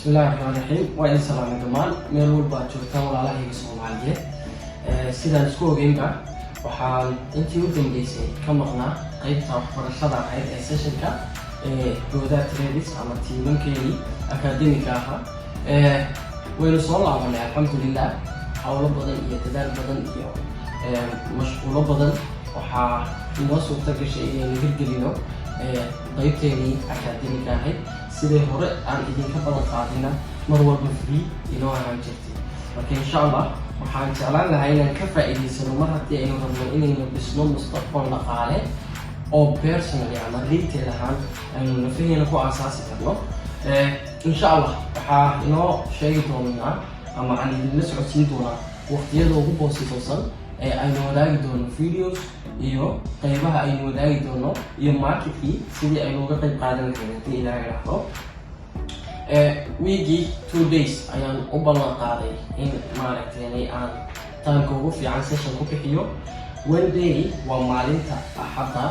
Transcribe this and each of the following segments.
بسم الله الرحمن الرحيم وإن سلام الجمال ميرول باتشوكا ولا الله يسمع معي سيدان سكو جيمبا وحال أنتي ودم جيسي كم مقنع قيبتها فرشة عيد سيشنكا جودات تريدس أما تيمون كيني أكاديميكاها وين صار عملنا الحمد لله حول بدن يتدار بدن مشغول بدن وحا الناس وتجي شيء نقدرينه قيبتني أكاديميكاهي sidee hore aan idinka badan qaadina mar walba free inoo ahaan jirtay marka insha Allah waxaan jeclaan lahaa inaan ka faa'iideysano mar haddii aynu rabno inaynu dhisno mustaqbal dhaqaale oo personal ama retail ahaan aynu nafaheena ku aasaasi karno insha Allah waxaa inoo sheegi doonaa ama aan idinla socodsiin doonaa waqtiyada ugu boositoosan ee aynu wadaagi doono videos iyo qaybaha aynu wadaagi doono iyo marketkii sidii aynu uga qayb qaadan lahayn haddii ilaahay raxdo weekii 2 days ayaan u ballan qaaday in maaragtay aan taanka ugu fiican session ku bixiyo one day waa maalinta axadda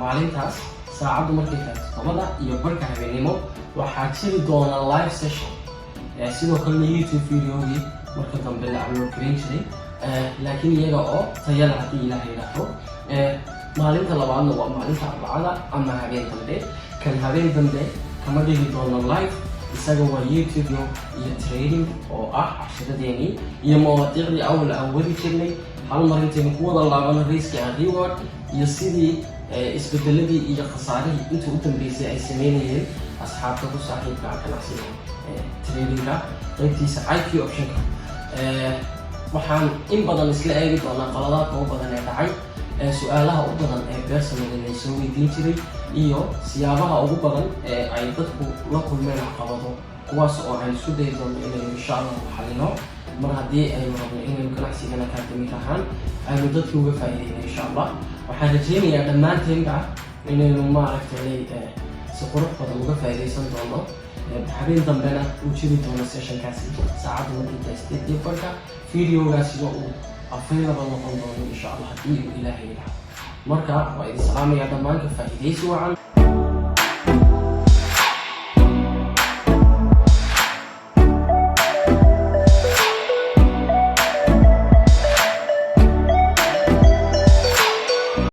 maalintaas saacaddu markay tahay 7 iyo barka habeenimo waxaa jiri doona live session sidoo kale YouTube videogii marka dambe la upload gareyn jiray laakiin iyaga oo tayada haddii ilaahay raxdo maalinta labaadna waa maalinta arbacada ama habeen dambe kan habeen dambe kama dhigi doono live isaga waa YouTube iyo trading oo ah casharadeenii iyo mawaadiicdii awal aan wadi jirnay hal mar intaynu ku wada laabano risk and reward iyo sidii isbedeladii iyo khasaarihii inta u dambeysay ay sameynayeen asxaabta ku saaxiibka ganacsiga tradingka qaybtiisa IQ optionka waxaan in badan isla eegi doonaa qaladaadka u badan ee dhacay su'aalaha u badan ee personal ay soo weydiin jiray iyo siyaabaha ugu badan ee ay dadku la kulmeen caqabado kuwaas oo aan isku dayi doono inaynu insha Allah xalino mar haddii aynu rabno inaynu ganacsigana academic ahaan aynu dadka uga faa'iideyno insha Allah waxaan rajeynayaa dhammaanteenba inaynu maaragtay si qurux badan uga faa'iideysan doono habeen dambena uu jiri doono sessionkaasi saacadda markay tahay 8 iyo barka videogaasi uu available noqon doono insha Allah haddii uu ilaahay yidhaahdo marka waa idin salaamayaa dhammaan ka faa'iideysi wacan